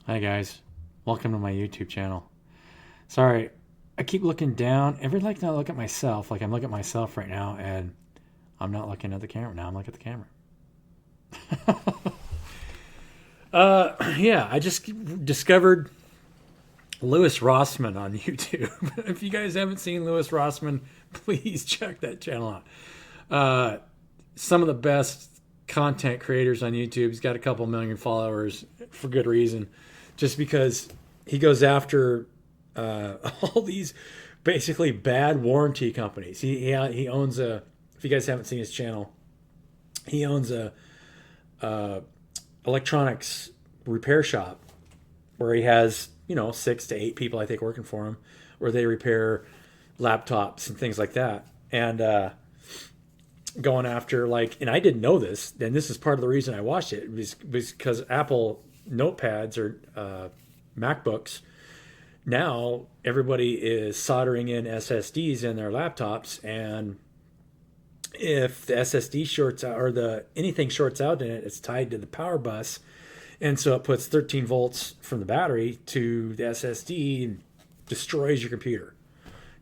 Hi guys, welcome to my YouTube channel. Sorry, I keep looking down. Every time I look at myself, like I'm looking at myself right now, and I'm not looking at the camera. Now I'm looking at the camera. Yeah, I just discovered Louis Rossman on YouTube. If you guys haven't seen Louis Rossman, please check that channel out. Uh, some of the best content creators on YouTube. He's got a couple million followers for good reason, just because he goes after all these basically bad warranty companies. He owns a. If you guys haven't seen his channel, he owns a electronics repair shop where he has 6 to 8 people I think working for him, where they repair laptops and things like that. And going after and I didn't know this, and this is part of the reason I watched it was because Apple notepads or MacBooks, now everybody is soldering in SSDs in their laptops, and if the SSD shorts out or the anything shorts out in it, it's tied to the power bus, and so it puts 13 volts from the battery to the SSD and destroys your computer.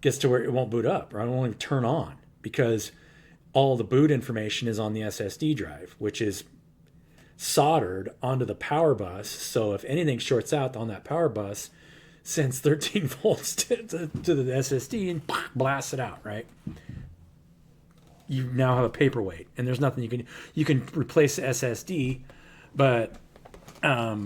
Gets to where it won't boot up or it won't even turn on because all the boot information is on the SSD drive, which is soldered onto the power bus. So if anything shorts out on that power bus, sends 13 volts to the SSD and blasts it out, right? You now have a paperweight, and there's nothing you can replace the SSD, but a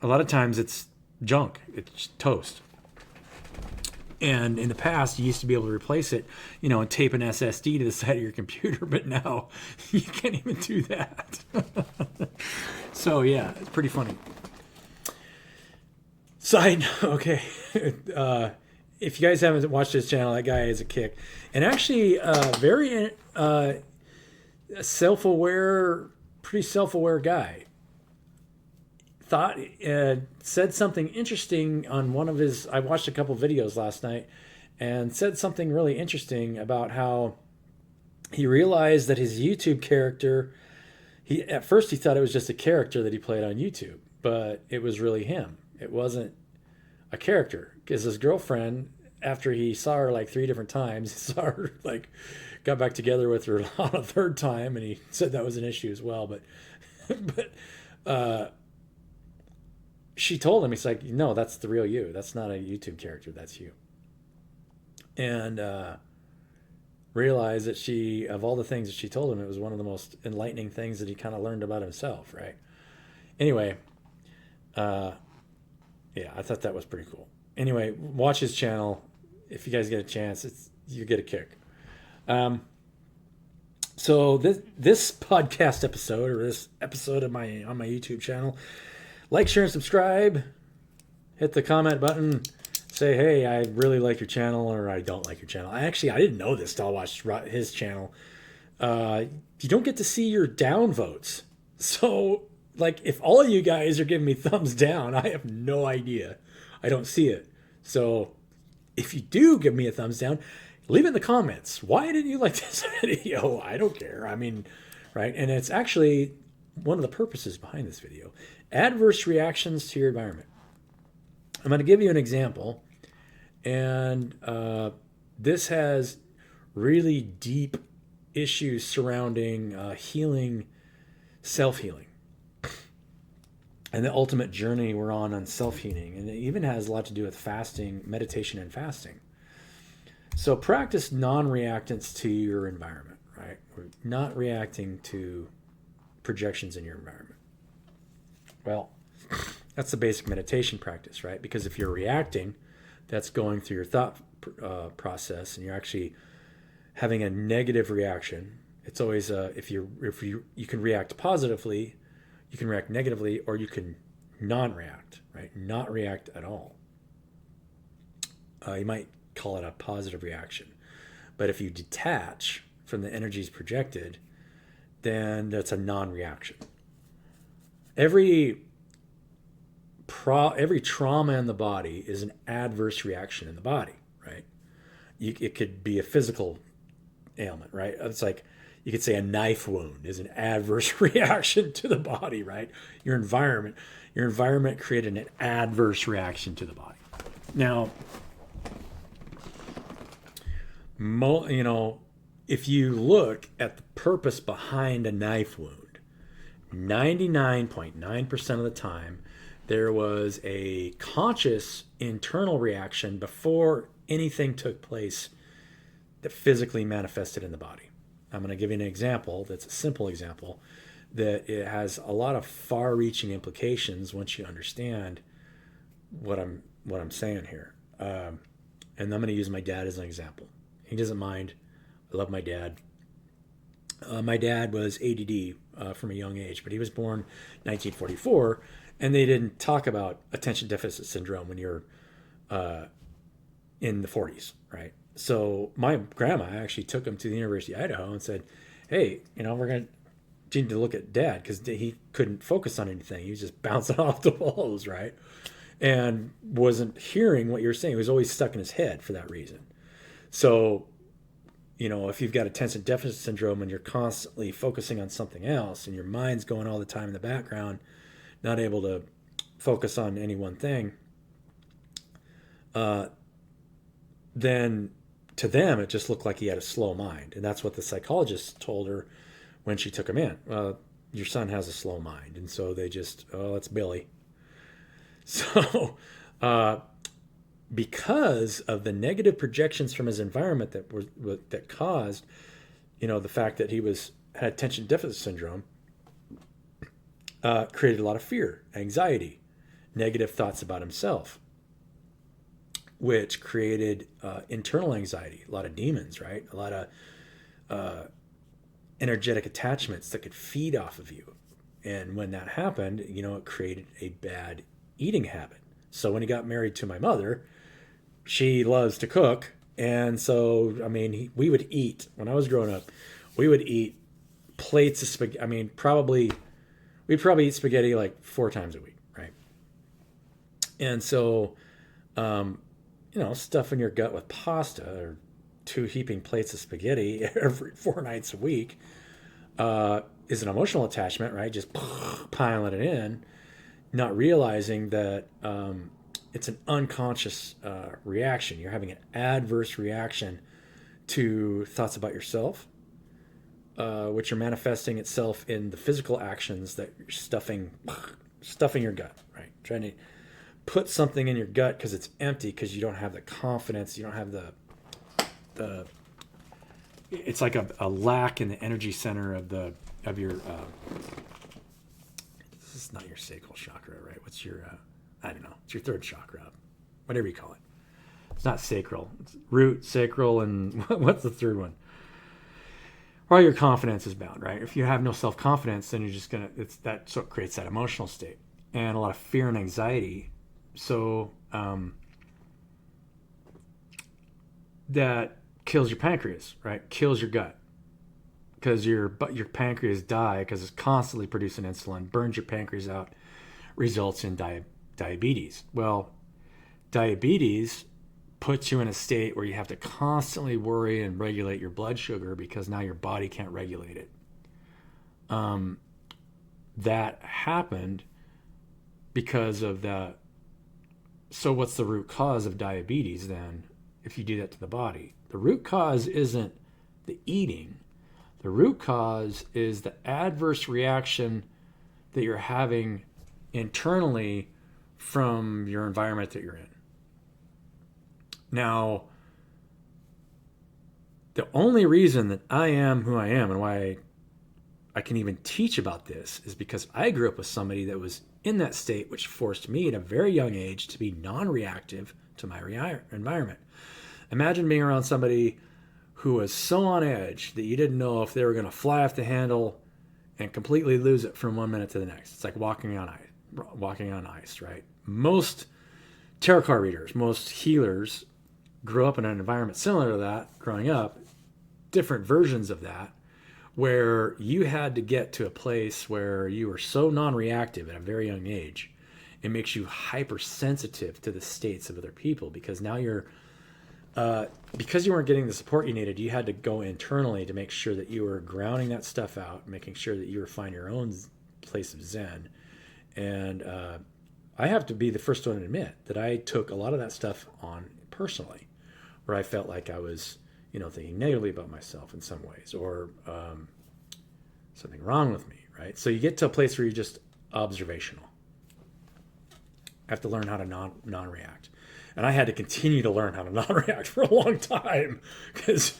lot of times it's junk, it's toast. And in the past, you used to be able to replace it, and tape an SSD to the side of your computer, but now you can't even do that. So yeah, it's pretty funny. Side note, okay. If you guys haven't watched his channel, that guy is a kick, and actually, very self-aware, pretty self-aware guy. Thought said something interesting on one of his. I watched a couple videos last night, and said something really interesting about how he realized that his YouTube character. He at first he thought it was just a character that he played on YouTube, but it was really him. It wasn't a character because his girlfriend, after he saw her like 3 different times, he saw her got back together with her on a third time, and he said that was an issue as well. But but she told him, he's like, no, that's the real you. That's not a YouTube character. That's you. And realized that of all the things that she told him, it was one of the most enlightening things that he kind of learned about himself, right? Anyway, uh, yeah, I thought that was pretty cool. Anyway, watch his channel. If you guys get a chance, you get a kick. Um, so this podcast episode, or this episode of on my YouTube channel, like, share, and subscribe. Hit the comment button. Say, hey, I really like your channel, or I don't like your channel. I didn't know this till I watched his channel. You don't get to see your downvotes. So, if all of you guys are giving me thumbs down, I have no idea. I don't see it. So, if you do give me a thumbs down, leave it in the comments. Why didn't you like this video? I don't care. I mean, right? And it's actually one of the purposes behind this video. Adverse reactions to your environment. I'm going to give you an example. And this has really deep issues surrounding healing, self-healing, and the ultimate journey we're on self-healing. And it even has a lot to do with fasting, meditation, and fasting. So practice non-reactance to your environment, right? We're not reacting to projections in your environment. Well, that's the basic meditation practice, right? Because if you're reacting, that's going through your thought process, and you're actually having a negative reaction. It's always if you can react positively, you can react negatively, or you can non-react, right? Not react at all. You might call it a positive reaction, but if you detach from the energies projected, then that's a non-reaction. Every trauma in the body is an adverse reaction in the body, right? It could be a physical ailment, right? It's like You could say a knife wound is an adverse reaction to the body, right? Your environment created an adverse reaction to the body. Now, if you look at the purpose behind a knife wound, 99.9% of the time, there was a conscious internal reaction before anything took place that physically manifested in the body. I'm going to give you an example that's a simple example that it has a lot of far-reaching implications once you understand what I'm saying here. And I'm going to use my dad as an example. He doesn't mind. I love my dad. My dad was ADD from a young age, but he was born 1944, and they didn't talk about attention deficit syndrome when you're in the 40s, right? So my grandma actually took him to the University of Idaho and said, hey, we're going to need to look at dad because he couldn't focus on anything. He was just bouncing off the walls, right? And wasn't hearing what you were saying. He was always stuck in his head for that reason. So, if you've got attention deficit syndrome and you're constantly focusing on something else and your mind's going all the time in the background, not able to focus on any one thing, then to them, it just looked like he had a slow mind. And that's what the psychologist told her when she took him in. Your son has a slow mind. And so they just, it's Billy. So, because of the negative projections from his environment that caused, the fact that he had attention deficit syndrome, created a lot of fear, anxiety, negative thoughts about himself, which created internal anxiety, a lot of demons, right? A lot of energetic attachments that could feed off of you. And when that happened, it created a bad eating habit. So when he got married to my mother, she loves to cook. And so, we would eat, when I was growing up, we would eat plates of spaghetti. We'd probably eat spaghetti like 4 times a week, right? And so, stuffing your gut with pasta or 2 heaping plates of spaghetti every 4 nights a week is an emotional attachment, right? Just piling it in, not realizing that it's an unconscious reaction. You're having an adverse reaction to thoughts about yourself, which are manifesting itself in the physical actions that you're stuffing your gut, right? Trying to put something in your gut because it's empty, because you don't have the confidence, you don't have the it's like a lack in the energy center of your this is not your sacral chakra, right? What's your I don't know, it's your 3rd chakra, whatever you call it. It's not sacral, it's root, sacral, and what's the 3rd one? Well, your confidence is bound, right? If you have no self-confidence, then you're just that's what creates that emotional state and a lot of fear and anxiety. So that kills your pancreas, right? Kills your gut, because your pancreas die because it's constantly producing insulin, burns your pancreas out, results in diabetes. Well, diabetes puts you in a state where you have to constantly worry and regulate your blood sugar because now your body can't regulate it. That happened because of that. So what's the root cause of diabetes then, if you do that to the body? The root cause isn't the eating. The root cause is the adverse reaction that you're having internally from your environment that you're in. Now, the only reason that I am who I am and why I can even teach about this is because I grew up with somebody that was in that state, which forced me at a very young age to be non-reactive to my environment. Imagine being around somebody who was so on edge that you didn't know if they were going to fly off the handle and completely lose it from one minute to the next. It's like walking on ice, right? Most tarot card readers, most healers grew up in an environment similar to that growing up, different versions of that, where you had to get to a place where you were so non-reactive at a very young age. It makes you hypersensitive to the states of other people because now you're because you weren't getting the support you needed, you had to go internally to make sure that you were grounding that stuff out, making sure that you were finding your own place of Zen. And I have to be the first one to admit that I took a lot of that stuff on personally, where I felt like I was, thinking negatively about myself in some ways, or something wrong with me, right? So you get to a place where you're just observational. I have to learn how to non-react. And I had to continue to learn how to non-react for a long time because,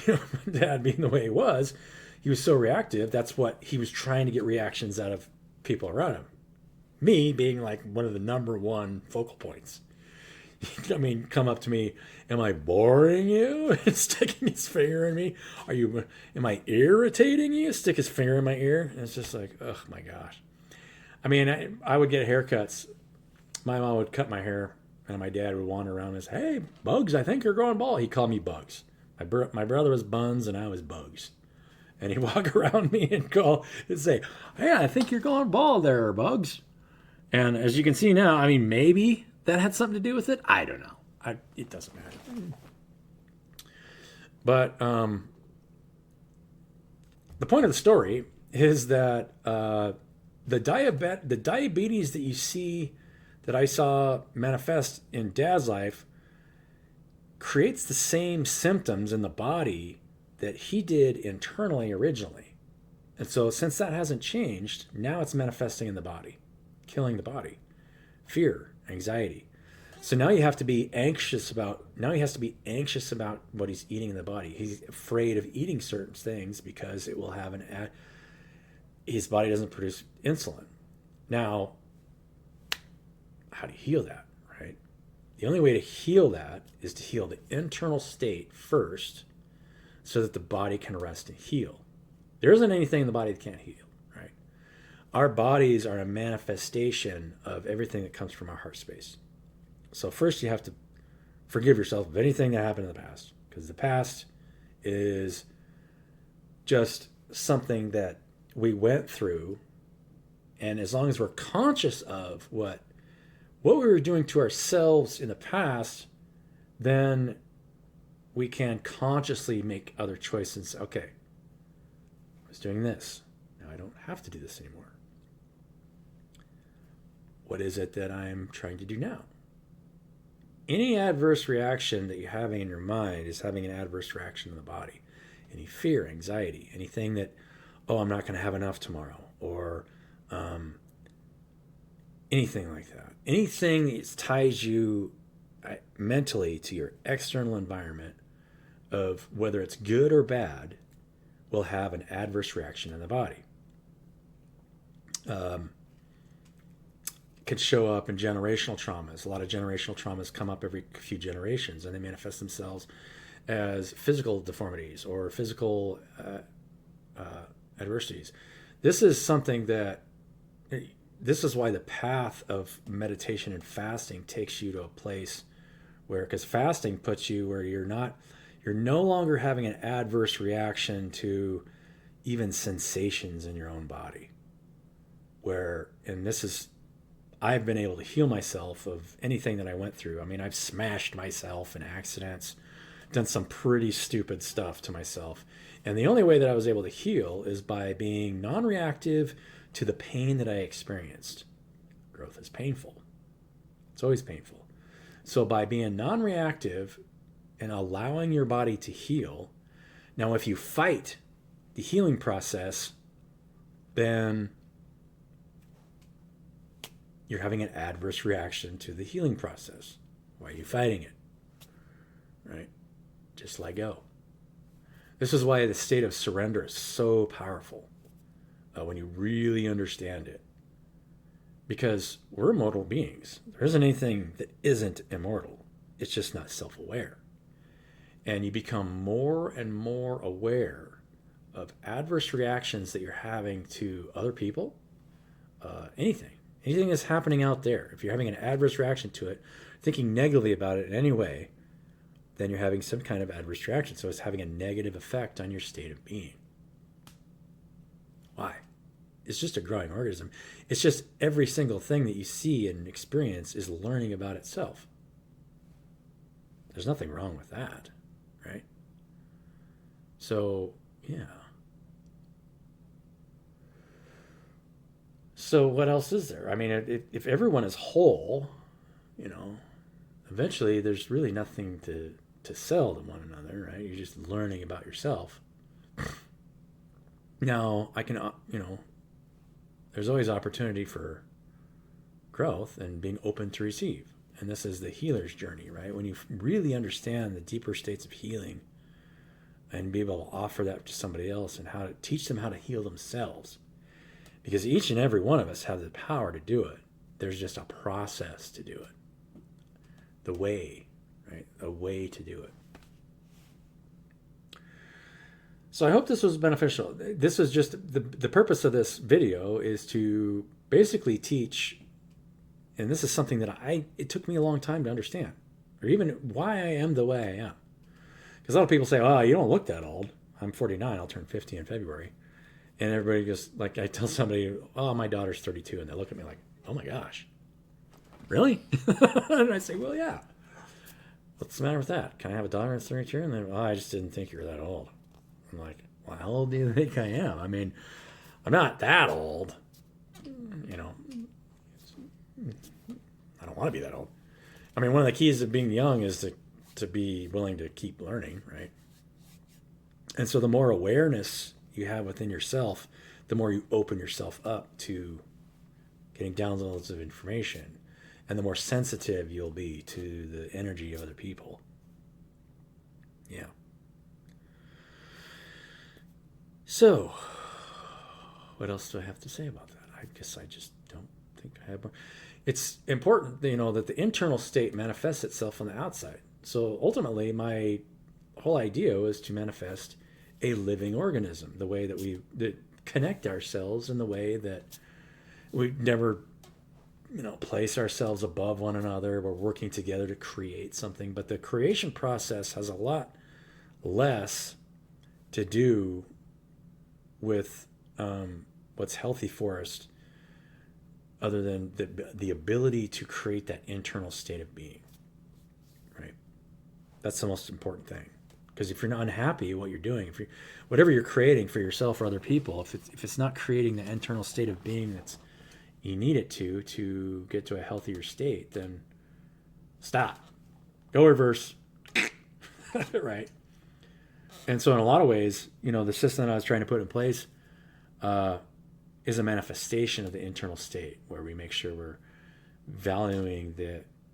my dad being the way he was so reactive. That's what he was trying to get reactions out of people around him. Me being like one of the number one focal points. Come up to me, am I boring you? Sticking his finger in me. Am I irritating you? Stick his finger in my ear. And it's just like, oh my gosh. I would get haircuts. My mom would cut my hair, and my dad would wander around and say, hey, Bugs, I think you're going bald. He'd call me Bugs. My brother was Buns, and I was Bugs. And he'd walk around me and say, hey, I think you're going bald there, Bugs. And as you can see now, maybe that had something to do with it. I don't know. It doesn't matter. But the point of the story is that the diabetes that you see, that I saw manifest in Dad's life, creates the same symptoms in the body that he did internally originally. And so since that hasn't changed, now it's manifesting in the body, killing the body. Fear, anxiety. So now he has to be anxious about what he's eating in the body. He's afraid of eating certain things because it will have his body doesn't produce insulin. Now, how to heal that, right? The only way to heal that is to heal the internal state first so that the body can rest and heal. There isn't anything in the body that can't heal, right? Our bodies are a manifestation of everything that comes from our heart space. So first you have to forgive yourself of anything that happened in the past, because the past is just something that we went through, and as long as we're conscious of what we were doing to ourselves in the past, then we can consciously make other choices. Okay, I was doing this. Now I don't have to do this anymore. What is it that I'm trying to do now? Any adverse reaction that you're having in your mind is having an adverse reaction in the body. Any fear, anxiety, anything that, I'm not going to have enough tomorrow, or anything like that. Anything that ties you mentally to your external environment, of whether it's good or bad, will have an adverse reaction in the body. Could show up in generational traumas. A lot of generational traumas come up every few generations, and they manifest themselves as physical deformities or physical adversities. This is why the path of meditation and fasting takes you to a place where, because fasting puts you where you're no longer having an adverse reaction to even sensations in your own body. I've been able to heal myself of anything that I went through. I've smashed myself in accidents, done some pretty stupid stuff to myself. And the only way that I was able to heal is by being non-reactive to the pain that I experienced. Growth is painful. It's always painful. So by being non-reactive and allowing your body to heal, now if you fight the healing process, then you're having an adverse reaction to the healing process. Why are you fighting it? Right? Just let go. This is why the state of surrender is so powerful when you really understand it. Because we're immortal beings. There isn't anything that isn't immortal. It's just not self-aware. And you become more and more aware of adverse reactions that you're having to other people, anything that's happening out there. If you're having an adverse reaction to it, thinking negatively about it in any way, then you're having some kind of adverse reaction. So it's having a negative effect on your state of being. Why? It's just a growing organism. It's just every single thing that you see and experience is learning about itself. There's nothing wrong with that, right? So, yeah. So what else is there? I mean, if everyone is whole, you know, eventually there's really nothing to sell to one another, right? You're just learning about yourself. Now, I can, there's always opportunity for growth and being open to receive. And this is the healer's journey, right? When you really understand the deeper states of healing and be able to offer that to somebody else and how to teach them how to heal themselves. Because each and every one of us have the power to do it. There's just a process to do it. The way, right? A way to do it. So I hope this was beneficial. This is just the purpose of this video is to basically teach, and this is something that it took me a long time to understand, or even why I am the way I am. Because a lot of people say, oh, you don't look that old. I'm 49, I'll turn 50 in February. And everybody just, like, I tell somebody, oh, my daughter's 32, and they look at me like, oh my gosh, really? And I say, well, yeah. What's the matter with that? Can I have a daughter that's 32? And then, oh, I just didn't think you were that old. I'm like, well, how old do you think I am? I mean, I'm not that old. You know, I don't want to be that old. I mean, one of the keys of being young is to be willing to keep learning, right? And so the more awareness you have within yourself, the more you open yourself up to getting downloads of information, and the more sensitive you'll be to the energy of other people. Yeah. So, what else do I have to say about that? I guess I just don't think I have more. It's important, that the internal state manifests itself on the outside. So ultimately, my whole idea is to manifest a living organism, the way that we connect ourselves in the way that we never, place ourselves above one another. We're working together to create something. But the creation process has a lot less to do with what's healthy for us, other than the ability to create that internal state of being, right? That's the most important thing. Because if you're not unhappy with what you're doing, whatever you're creating for yourself or other people, if it's not creating the internal state of being that's you need it to get to a healthier state, then stop, go reverse, right? And so in a lot of ways, the system that I was trying to put in place is a manifestation of the internal state, where we make sure we're valuing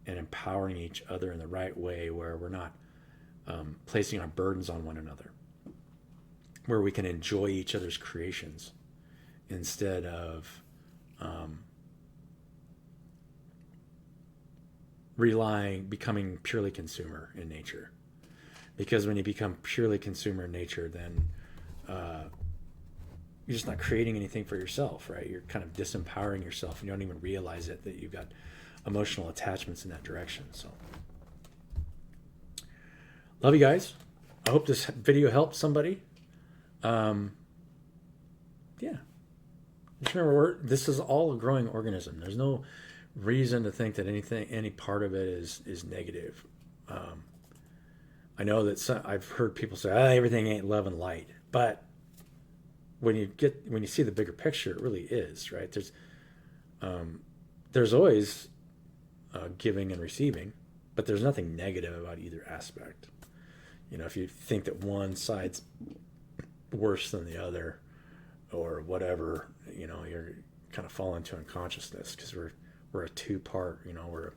and empowering each other in the right way, where we're not placing our burdens on one another, where we can enjoy each other's creations instead of becoming purely consumer in nature. Because when you become purely consumer in nature, then you're just not creating anything for yourself, right? You're kind of disempowering yourself, and you don't even realize it, that you've got emotional attachments in that direction. So, love you guys. I hope this video helped somebody. Yeah. Just remember, this is all a growing organism. There's no reason to think that any part of it is negative. I know that I've heard people say, everything ain't love and light, but when you see the bigger picture, it really is, right? There's always giving and receiving, but there's nothing negative about either aspect. If you think that one side's worse than the other, or whatever, you're kind of fall into unconsciousness, because we're a two-part, we're a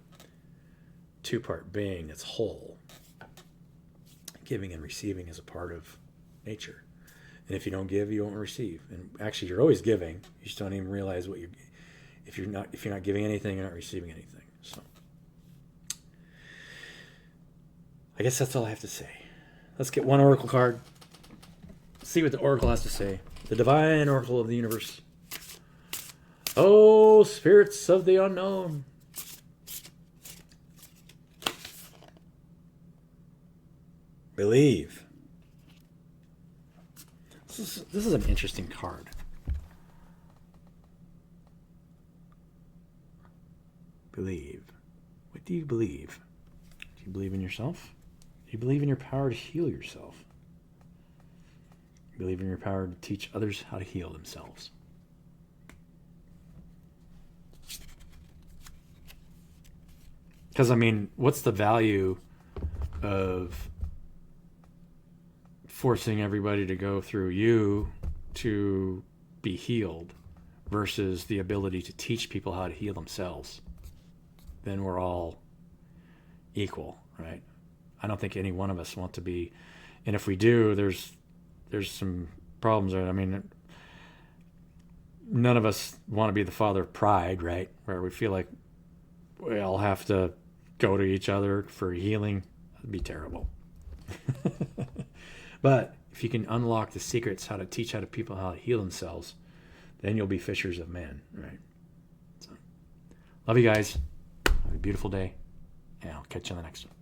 two-part being that's whole. Giving and receiving is a part of nature. And if you don't give, you won't receive. And actually, you're always giving. You just don't even realize if you're not giving anything, you're not receiving anything. So I guess that's all I have to say. Let's get one oracle card. See what the oracle has to say. The divine oracle of the universe. Oh, spirits of the unknown. Believe. This is an interesting card. Believe. What do you believe? Do you believe in yourself? You believe in your power to heal yourself. You believe in your power to teach others how to heal themselves. Because, I mean, what's the value of forcing everybody to go through you to be healed versus the ability to teach people how to heal themselves? Then we're all equal, right? I don't think any one of us want to be, and if we do, there's some problems there. I mean, none of us want to be the father of pride, right? Where we feel like we all have to go to each other for healing. That'd be terrible. But if you can unlock the secrets how to teach people how to heal themselves, then you'll be fishers of men, right? So, love you guys. Have a beautiful day, and I'll catch you on the next one.